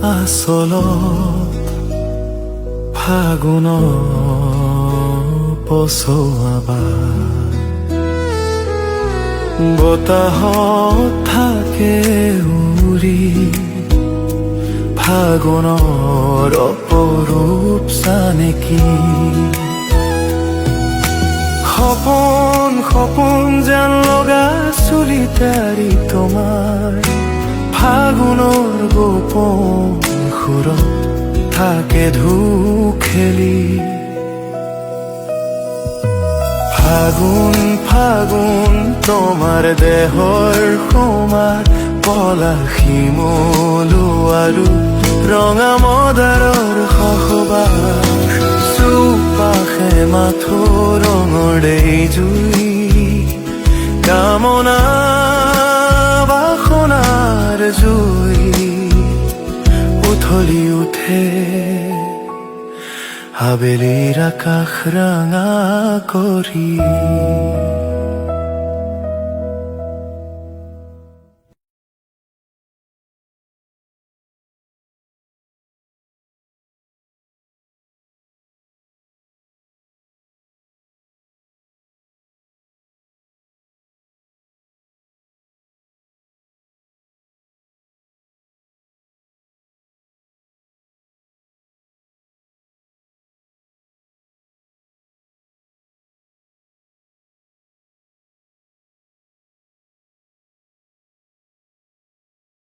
আচলত ফাগুন পচোৱা বতাহত থাকে উৰি ফাগুনৰ অপৰূপ চানেকি সপোন সপোন যেন লগা চুলিতাৰি তোমাৰ ফাগুনৰ গোপন সুৰত থাকে ধু খেলি ফাগুন ফাগুন তোমাৰ দেহৰ সমাৰ পলাশী মলু আৰু ৰঙা মদাৰৰ সহবাস চৌপাশে মাথো ৰঙৰ জুই কামনা বাসনাৰ জুই উথলি উঠে আবেলিৰ আকাশ ৰাঙা কৰি